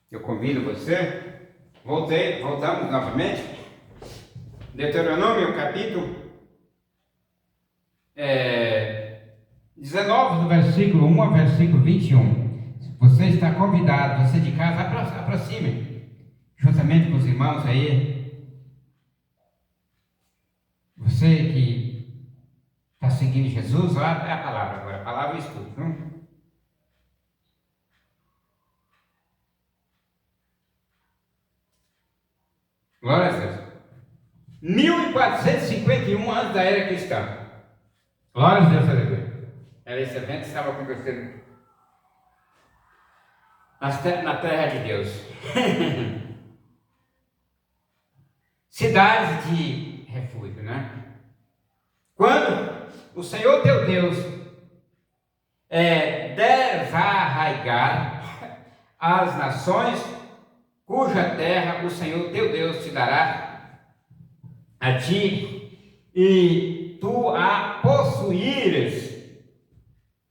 Eu convido você, voltamos novamente, Deuteronômio capítulo 19, do versículo 1 ao versículo 21. Você está convidado, você de casa, aproxime, juntamente com os irmãos aí. Você que está seguindo Jesus, lá é a palavra agora, a palavra e estudo, não? Glória a Deus. 1451 antes da era cristã. Glória a Deus, aleluia. Esse evento estava acontecendo na terra de Deus. Cidades de refúgio, né? Quando o Senhor teu Deus desarraigar as nações cuja terra o Senhor teu Deus te dará a ti, e tu a possuíres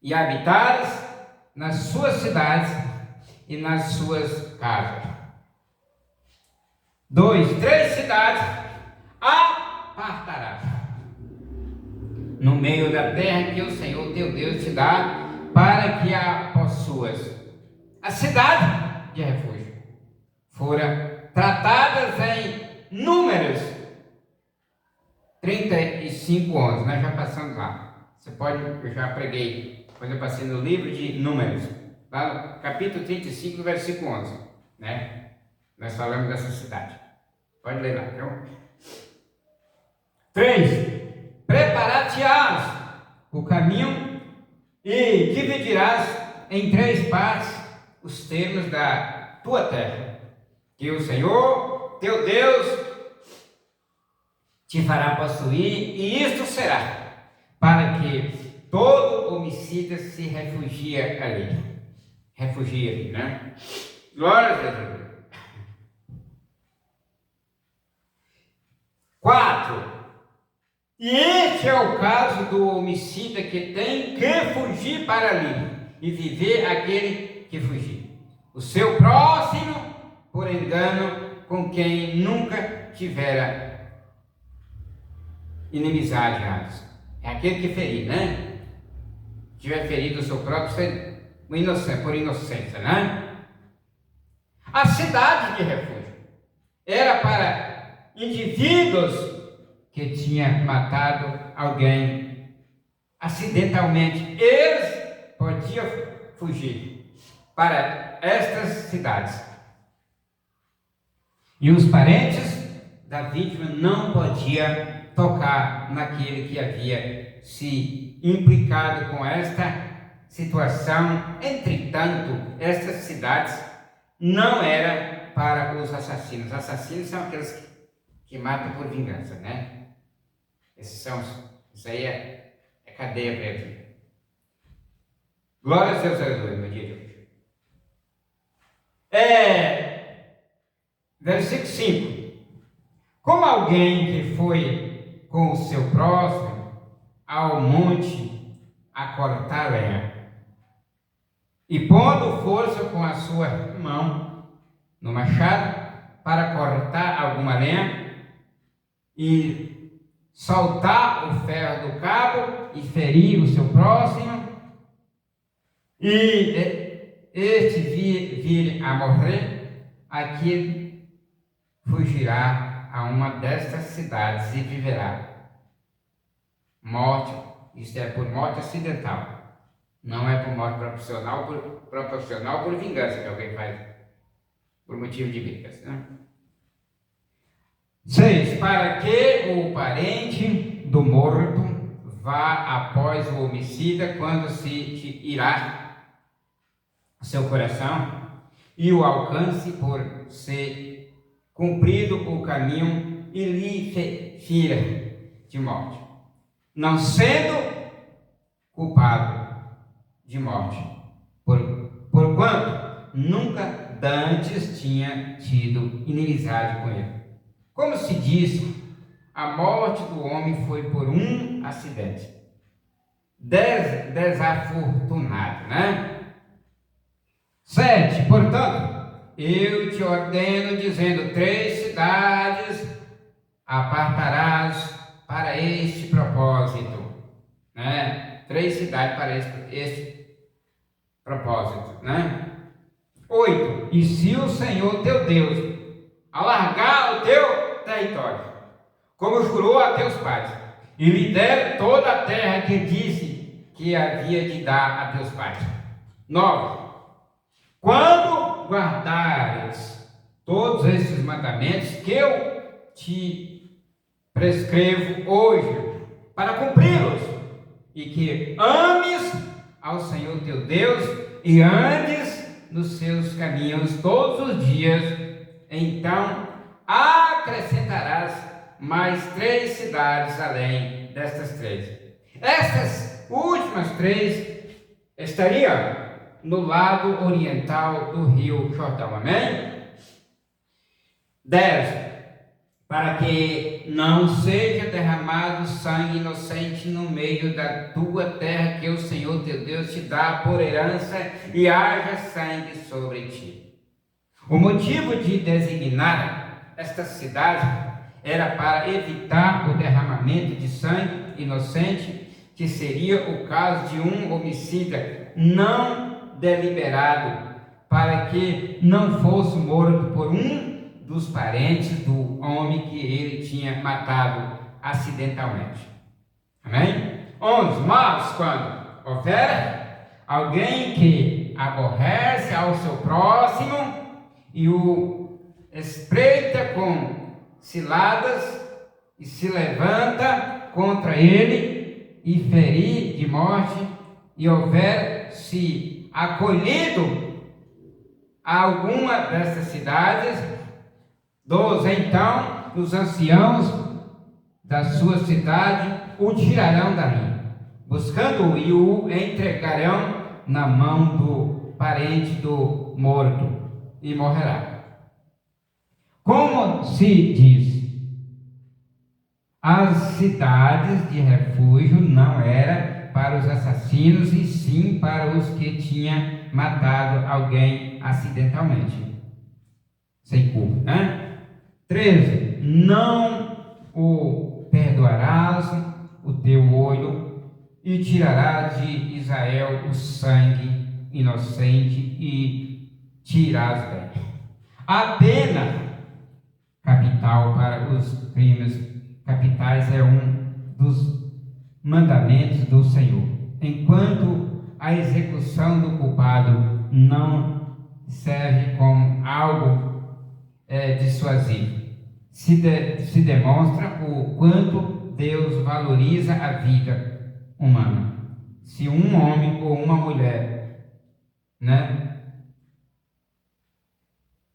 e habitares nas suas cidades e nas suas casas. 2, 3 cidades apartarás no meio da terra que o Senhor teu Deus te dá para que a possuas. A cidade de refúgio foram tratadas em Números 35 anos, nós já passamos lá. Você pode, eu já preguei quando eu passei no livro de Números, lá no capítulo 35, versículo 11, né? Nós falamos dessa cidade. Pode ler lá, então. 3. Preparar-te-ás o caminho e dividirás em 3 partes os termos da tua terra, que o Senhor teu Deus te fará possuir, e isto será para que todo homicida se refugie ali, né? Glória a Deus. 4. E este é o caso do homicida que tem que fugir para ali e viver aquele que fugir. O seu próximo, por engano, com quem nunca tivera inimizade antes. É aquele que ferir, né? Tiver ferido o seu próprio, por inocência, né? A cidade de refúgio era para indivíduos que tinham matado alguém acidentalmente. Eles podiam fugir para estas cidades. E os parentes da vítima não podiam tocar naquele que havia se implicado com esta situação. Entretanto, estas cidades não eram para os assassinos. Os assassinos são aqueles que matam por vingança, né? Isso aí é cadeia preta. Glória a Deus, aleluia, no dia de hoje. Versículo 5. Como alguém que foi com o seu próximo ao monte a cortar lenha, e pondo força com a sua mão no machado para cortar alguma lenha, e soltar o ferro do cabo e ferir o seu próximo, e este vir a morrer, aquele fugirá a uma destas cidades e viverá. Morte, isto é por morte acidental, não é por morte proporcional por vingança que alguém faz por motivo de brigas, né? 6. Para que o parente do morto vá após o homicida quando se irá seu coração e o alcance por ser cumprido o caminho e lhe fira de morte, não sendo culpado de morte, porquanto nunca dantes tinha tido inimizade com ele. Como se diz, a morte do homem foi por um acidente desafortunado, né? 7. Portanto, eu te ordeno, dizendo: 3 cidades apartarás para este propósito, né? 3 cidades para este propósito, né? 8. E se o Senhor teu Deus alargar o teu território, como jurou a teus pais, e lhe der toda a terra que disse que havia de dar a teus pais. 9. Quando guardares todos esses mandamentos que eu te prescrevo hoje, para cumpri-los, e que ames ao Senhor teu Deus e andes nos seus caminhos todos os dias, então acrescentarás mais 3 cidades além destas 3. Estas últimas 3 estariam no lado oriental do rio Jordão. Amém? 10. Para que não seja derramado sangue inocente no meio da tua terra, que o Senhor teu Deus te dá por herança, e haja sangue sobre ti. O motivo de designar esta cidade era para evitar o derramamento de sangue inocente, que seria o caso de um homicida não deliberado, para que não fosse morto por um dos parentes do homem que ele tinha matado acidentalmente. Amém? 11. Mas quando houver alguém que aborrece ao seu próximo e o espreita com ciladas e se levanta contra ele e ferir de morte, e houver se acolhido a alguma dessas cidades, 12. Então os anciãos da sua cidade o tirarão dali, buscando-o, e o entregarão na mão do parente do morto, e morrerá. Como se diz, as cidades de refúgio não eram para os assassinos, e sim para os que tinham matado alguém acidentalmente, sem culpa, né? 13. Não o perdoarás o teu olho, e tirarás de Israel o sangue inocente, e tirarás bem. A pena capital para os crimes capitais é um dos mandamentos do Senhor, enquanto a execução do culpado não serve como algo dissuasivo. Se demonstra o quanto Deus valoriza a vida humana. Se um homem ou uma mulher, né,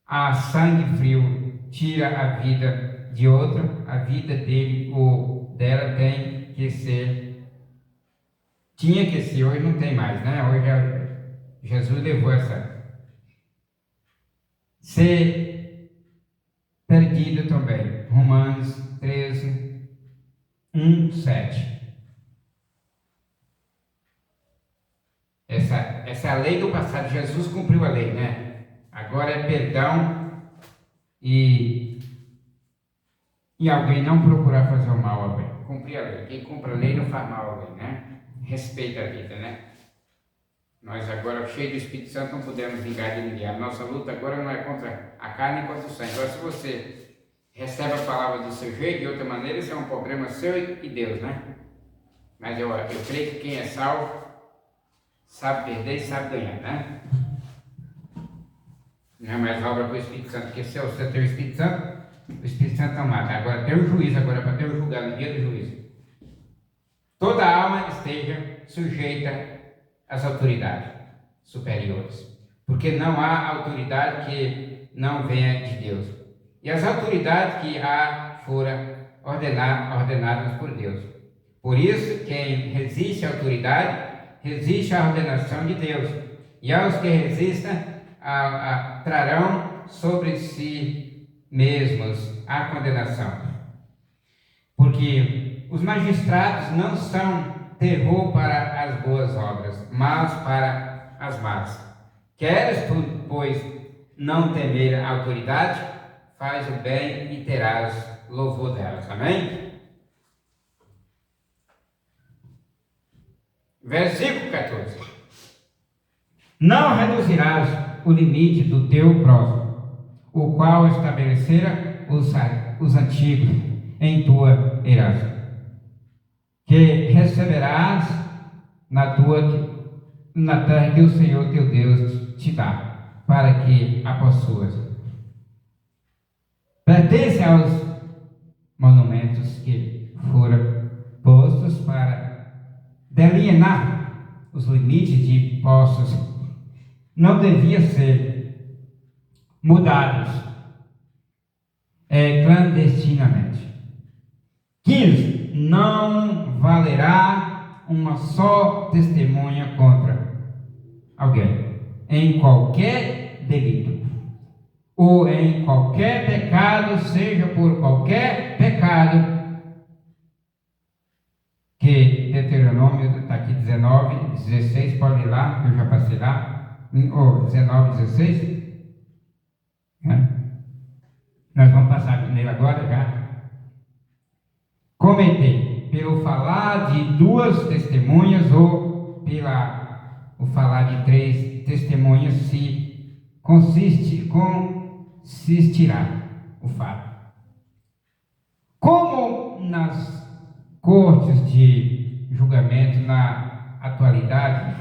a sangue frio tira a vida de outro, a vida dele ou dela tinha que ser, hoje não tem mais, né? Hoje Jesus levou ser perdido também. Romanos 13, 1, 7. Essa é a lei do passado. Jesus cumpriu a lei, né? Agora é perdão e alguém não procurar fazer o mal a alguém. Cumprir a lei. Quem cumpre a lei não faz mal a alguém, né? Respeita a vida, né? Nós agora, cheios do Espírito Santo, não podemos vingar de ninguém. A nossa luta agora não é contra a carne nem contra o sangue. Agora, se você recebe a palavra do seu jeito, de outra maneira, isso é um problema seu e Deus, né? Mas eu creio que quem é salvo sabe perder e sabe ganhar, né? Não é mais obra com o Espírito Santo, porque se você tem o Espírito Santo não mata. Agora tem o juízo, agora para ter o julgar no dia do juízo. Toda alma esteja sujeita às autoridades superiores, porque não há autoridade que não venha de Deus. E as autoridades que há foram ordenadas por Deus. Por isso, quem resiste à autoridade, resiste à ordenação de Deus. E aos que resistem, trarão sobre si mesmos a condenação. Porque os magistrados não são terror para as boas obras, mas para as más. Queres tu, pois, não temer a autoridade, faz o bem e terás louvor delas. Amém? Versículo 14. Não reduzirás o limite do teu próximo, o qual estabelecera os antigos em tua herança, que receberás na terra que o Senhor teu Deus te dá, para que a possuas. Pertence aos monumentos que foram postos para delinear os limites de postos, não deviam ser mudados clandestinamente. 15. Não valerá uma só testemunha contra alguém em qualquer delito ou em qualquer pecado, seja por qualquer pecado, que Deuteronômio está aqui 19, 16, pode ir lá, eu já passei lá, ou 19, 16, né? Nós vamos passar nele agora já. Cometer pelo falar de duas testemunhas ou o falar de três testemunhas, se consistirá o fato. Como nas cortes de julgamento na atualidade,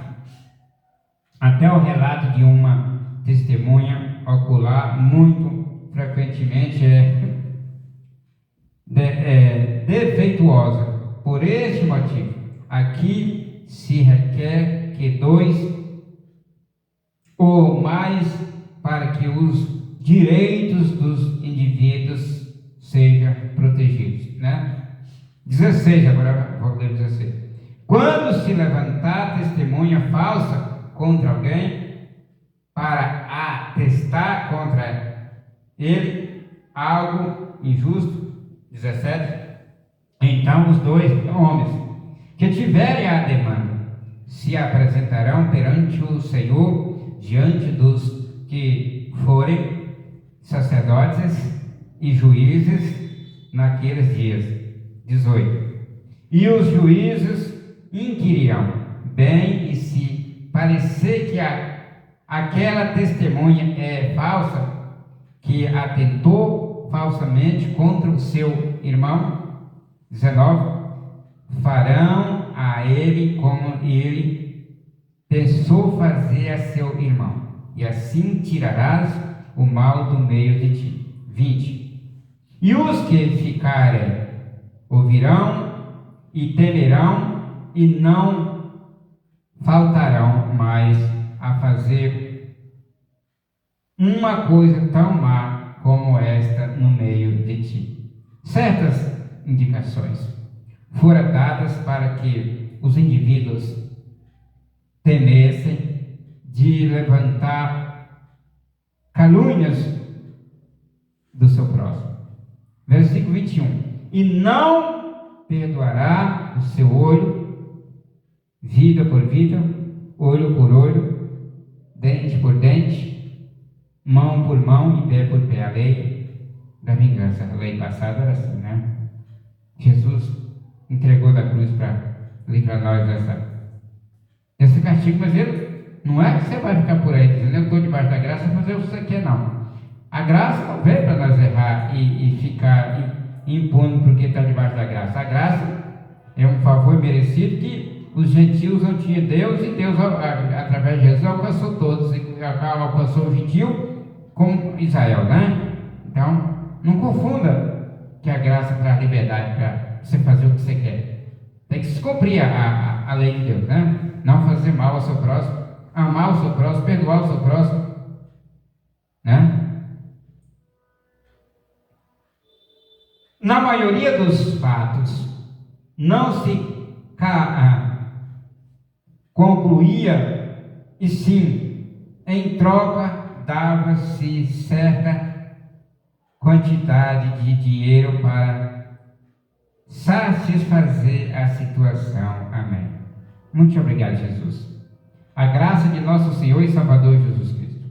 até o relato de uma testemunha ocular muito frequentemente defeituosa. Por este motivo, aqui se requer que dois ou mais, para que os direitos dos indivíduos sejam protegidos, né? 16, agora vou ler 16. Quando se levantar testemunha falsa contra alguém para atestar contra ele algo injusto, 17, então os dois homens que tiverem a demanda se apresentarão perante o Senhor diante dos que forem sacerdotes e juízes naqueles dias. 18. E os juízes inquirirão bem, e se parecer que aquela testemunha é falsa, que atentou falsamente contra o seu irmão, 19, farão a ele como ele pensou fazer a seu irmão, e assim tirarás o mal do meio de ti. 20. E os que ficarem ouvirão e temerão, e não faltarão mais a fazer uma coisa tão má como esta no meio de ti. Certas indicações foram dadas para que os indivíduos temessem de levantar calúnias do seu próximo. Versículo 21. E não perdoará o seu olho, vida por vida, olho por olho, dente por dente, mão por mão e pé por pé. A lei da vingança. A lei passada era assim, né? Jesus entregou da cruz para livrar nós desse castigo, mas ele não é que você vai ficar por aí dizendo eu estou debaixo da graça para fazer o que você quer, não. A graça não veio para nós errar e ficar impune porque está debaixo da graça. A graça é um favor merecido que os gentios não tinham Deus, e Deus, através de Jesus, alcançou todos, e alcançou o gentio com Israel, né? Então, não confunda que a graça traz liberdade para você fazer o que você quer. Tem que se cumprir a lei de Deus, né? Não fazer mal ao seu próximo, amar o seu próximo, perdoar o seu próximo, né? Na maioria dos fatos, não se concluía, e sim, em troca, dava-se certa quantidade de dinheiro para satisfazer a situação. Amém. Muito obrigado, Jesus. A graça de nosso Senhor e Salvador Jesus Cristo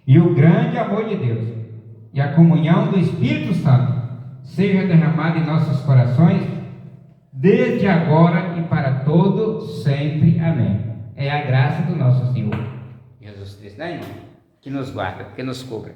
e o grande amor de Deus e a comunhão do Espírito Santo seja derramada em nossos corações, desde agora e para todo sempre. Amém. É a graça do nosso Senhor Jesus Cristo, né, irmão? Que nos guarda, que nos cubra.